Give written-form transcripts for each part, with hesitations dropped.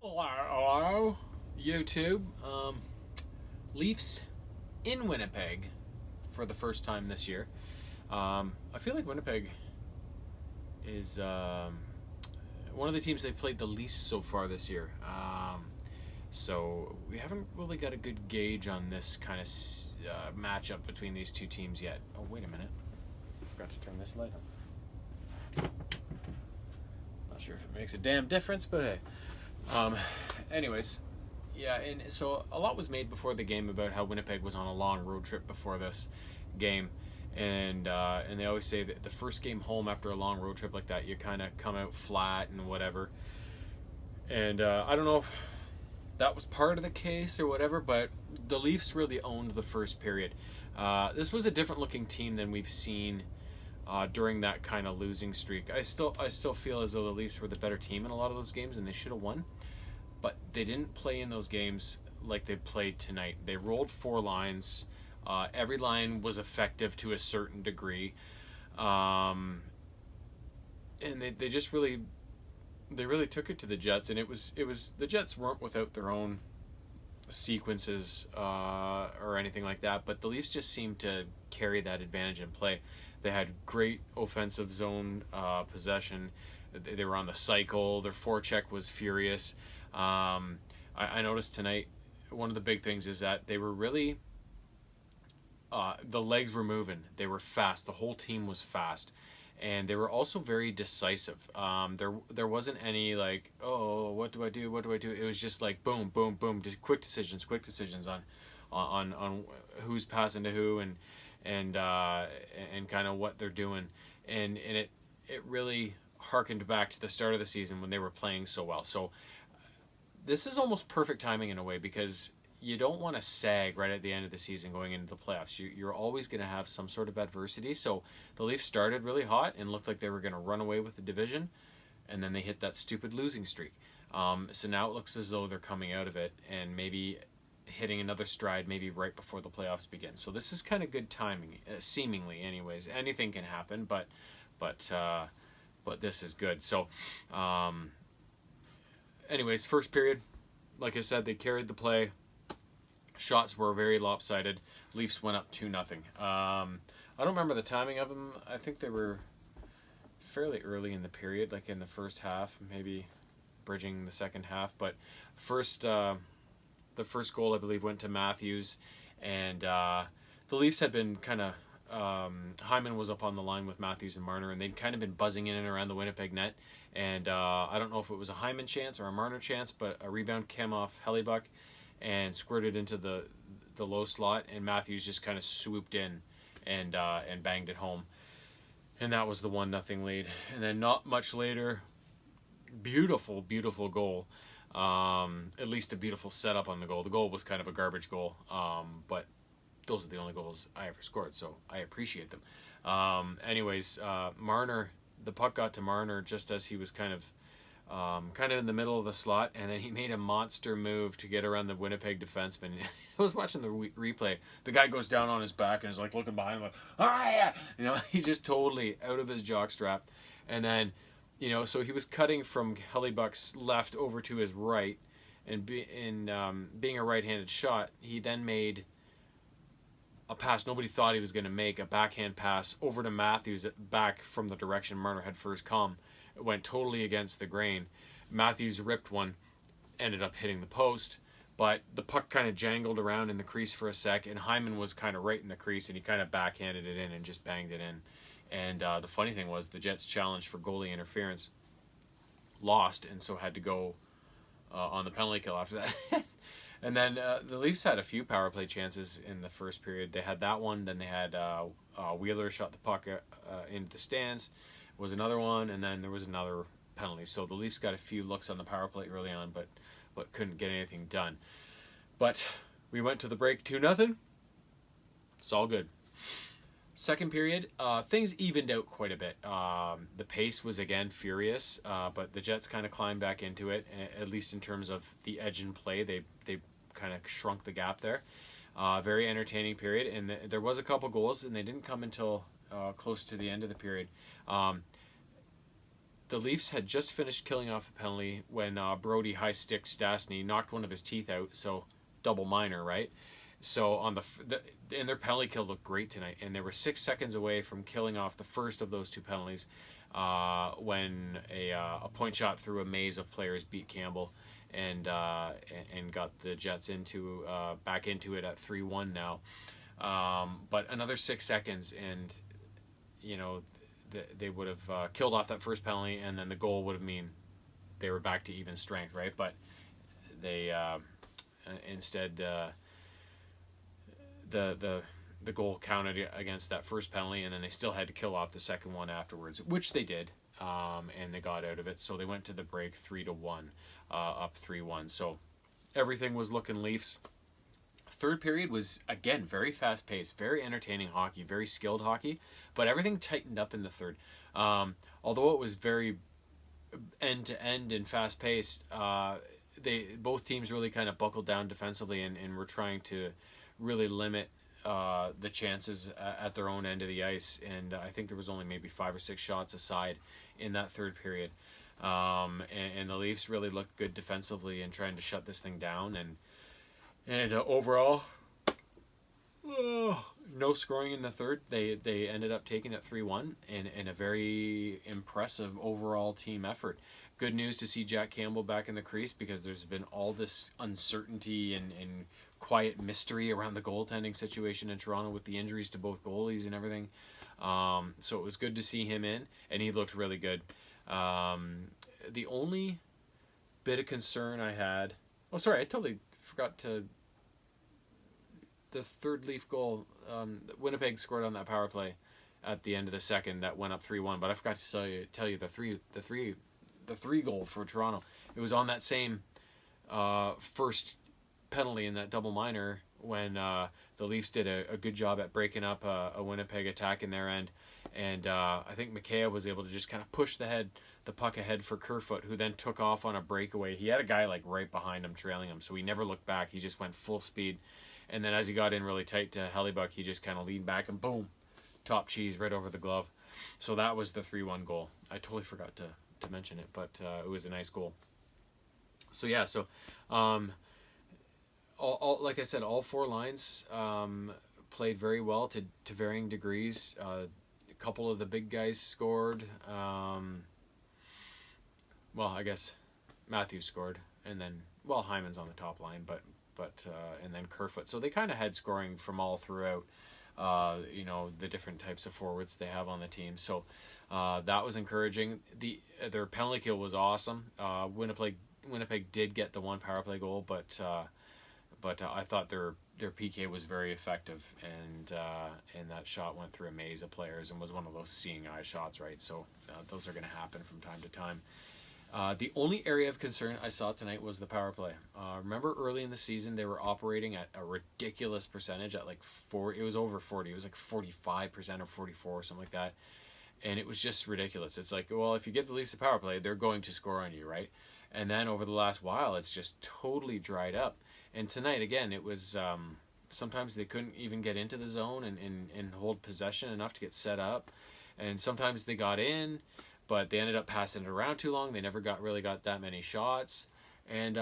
Hello, YouTube. Leafs in Winnipeg for the first time this year. I feel like Winnipeg is one of the teams they've played the least so far this year. So we haven't really got a good gauge on this kind of matchup between these two teams yet. Oh, wait a minute. I forgot to turn this light on. Not sure if it makes a damn difference, but hey. Anyways, yeah, and so a lot was made before the game about how Winnipeg was on a long road trip before this game, and they always say that the first game home after a long road trip like that, you kind of come out flat and whatever. And I don't know if that was part of the case or whatever, but the Leafs really owned the first period. This was a different looking team than we've seen during that kind of losing streak. I still feel as though the Leafs were the better team in a lot of those games and they should have won, but they didn't play in those games like they played tonight. They rolled four lines. Every line was effective to a certain degree, and they just really took it to the Jets. And it was the Jets weren't without their own sequences or anything like that, but the Leafs just seemed to carry that advantage in play. They had great offensive zone possession. They were on the cycle. Their forecheck was furious. I noticed tonight one of the big things is that they were really the legs were moving. They were fast. The whole team was fast, and they were also very decisive. There wasn't any like, oh, what do I do? It was just like boom, boom, boom, just quick decisions on who's passing to who and kind of what they're doing, and it really harkened back to the start of the season when they were playing so well. So this is almost perfect timing in a way, because you don't want to sag right at the end of the season going into the playoffs. You're always going to have some sort of adversity. So the Leafs started really hot and looked like they were going to run away with the division, and then they hit that stupid losing streak. So now it looks as though they're coming out of it and maybe hitting another stride maybe right before the playoffs begin. So this is kind of good timing, seemingly anyways. Anything can happen, but this is good. So anyways, first period, like I said, they carried the play. Shots were very lopsided. Leafs went up 2-0. I don't remember the timing of them. I think they were fairly early in the period, like in the first half, maybe bridging the second half. But the first goal, I believe, went to Matthews, and the Leafs had been kind of Hyman was up on the line with Matthews and Marner, and they'd kind of been buzzing in and around the Winnipeg net. And I don't know if it was a Hyman chance or a Marner chance, but a rebound came off Hellebuck and squirted into the low slot, and Matthews just kind of swooped in and banged it home, and that was the 1-0 lead. And then not much later, beautiful goal. At least a beautiful setup on the goal. The goal was kind of a garbage goal, but those are the only goals I ever scored, so I appreciate them. Anyways, Marner, the puck got to Marner just as he was kind of in the middle of the slot, and then he made a monster move to get around the Winnipeg defenseman. I was watching the replay. The guy goes down on his back and is like looking behind him like, oh yeah, he's just totally out of his jockstrap. And then, so he was cutting from Hellebuck's left over to his right, and being a right-handed shot, he then made a pass nobody thought he was going to make, a backhand pass over to Matthews back from the direction Marner had first come. It went totally against the grain. Matthews ripped one, ended up hitting the post, but the puck kind of jangled around in the crease for a sec, and Hyman was kind of right in the crease, and he kind of backhanded it in and just banged it in. And the funny thing was the Jets challenged for goalie interference, lost, and so had to go on the penalty kill after that. And then the Leafs had a few power play chances in the first period. They had that one, then they had Wheeler shot the puck into the stands, was another one, and then there was another penalty. So the Leafs got a few looks on the power play early on, but couldn't get anything done. But we went to the break 2-0. It's all good. Second period, things evened out quite a bit. The pace was again furious, but the Jets kind of climbed back into it, at least in terms of the edge in play. They kind of shrunk the gap there. Very entertaining period, and there was a couple goals, and they didn't come until close to the end of the period. the Leafs had just finished killing off a penalty when Brody high stick Stastny knocked one of his teeth out. So double minor, right? So on and their penalty kill looked great tonight, and they were 6 seconds away from killing off the first of those two penalties when a point shot through a maze of players beat Campbell and got the Jets into back into it at 3-1 now. But another 6 seconds, and you know they would have killed off that first penalty, and then the goal would have mean they were back to even strength, right? But they instead the goal counted against that first penalty, and then they still had to kill off the second one afterwards, which they did, and they got out of it. So they went to the break 3-1, up 3-1. So everything was looking Leafs. Third period was, again, very fast-paced, very entertaining hockey, very skilled hockey, but everything tightened up in the third. Although it was very end-to-end and fast-paced, both teams really kind of buckled down defensively and were trying to really limit the chances at their own end of the ice. And I think there was only maybe 5 or 6 shots aside in that third period. And the Leafs really looked good defensively and trying to shut this thing down. And overall, no scoring in the third. They ended up taking it 3-1 in a very impressive overall team effort. Good news to see Jack Campbell back in the crease, because there's been all this uncertainty and quiet mystery around the goaltending situation in Toronto with the injuries to both goalies and everything. So it was good to see him in, and he looked really good. The only bit of concern I had... Oh, sorry, I totally forgot to... The third Leaf goal, Winnipeg scored on that power play at the end of the second that went up 3-1, but I forgot to tell you the three goal for Toronto. It was on that same first penalty in that double minor when the Leafs did a good job at breaking up a Winnipeg attack in their end, and I think Mikheyev was able to just kind of push the puck ahead for Kerfoot, who then took off on a breakaway. He had a guy like right behind him trailing him, so he never looked back. He just went full speed, and then as he got in really tight to Hellebuck, he just kind of leaned back and boom, top cheese right over the glove. So that was the 3-1 goal. I totally forgot to mention it, but it was a nice goal. So yeah, so all like I said, all 4 lines played very well to varying degrees. A couple of the big guys scored. Well, I guess Matthews scored, and then Hyman's on the top line, but and then Kerfoot. So they kind of had scoring from all throughout. The different types of forwards they have on the team. So that was encouraging. Their penalty kill was awesome. Winnipeg did get the 1 power play goal, but I thought their PK was very effective, and that shot went through a maze of players and was one of those seeing eye shots, right? So those are going to happen from time to time. The only area of concern I saw tonight was the power play. Remember early in the season, they were operating at a ridiculous percentage at like 4. It was over 40. It was like 45% or 44 or something like that. And it was just ridiculous. It's like, well, if you give the Leafs a power play, they're going to score on you, right? And then over the last while, it's just totally dried up. And tonight, again, it was sometimes they couldn't even get into the zone and hold possession enough to get set up. And sometimes they got in, but they ended up passing it around too long. They never really got that many shots, and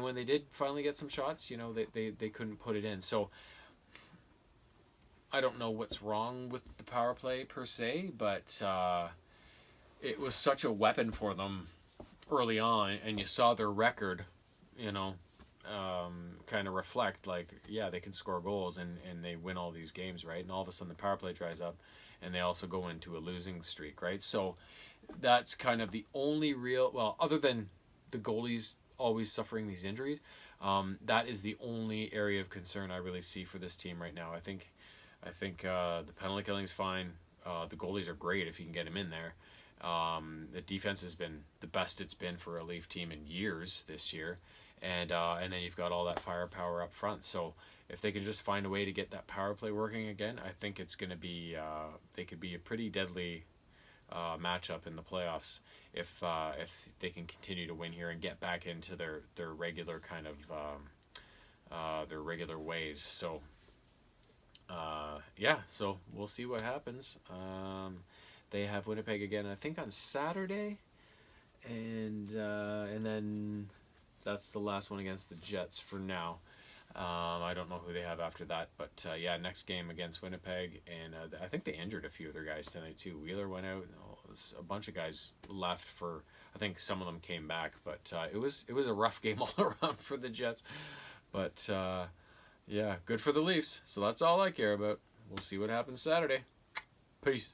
when they did finally get some shots, they couldn't put it in. So I don't know what's wrong with the power play per se, but it was such a weapon for them early on, and you saw their record, kind of reflect like, yeah, they can score goals and they win all these games, right? And all of a sudden the power play dries up, and they also go into a losing streak, right? So that's kind of the only real, other than the goalies always suffering these injuries, that is the only area of concern I really see for this team right now. I think the penalty killing is fine. The goalies are great if you can get them in there. The defense has been the best it's been for a Leaf team in years this year, and then you've got all that firepower up front. So if they can just find a way to get that power play working again, I think it's going to be they could be a pretty deadly matchup in the playoffs if they can continue to win here and get back into their regular kind of their regular ways. So so we'll see what happens. They have Winnipeg again, I think, on Saturday. And then that's the last one against the Jets for now. I don't know who they have after that, but yeah, next game against Winnipeg, and I think they injured a few of their guys tonight too. Wheeler went out. A bunch of guys left for. I think some of them came back, but it was a rough game all around for the Jets. But yeah, good for the Leafs. So that's all I care about. We'll see what happens Saturday. Peace.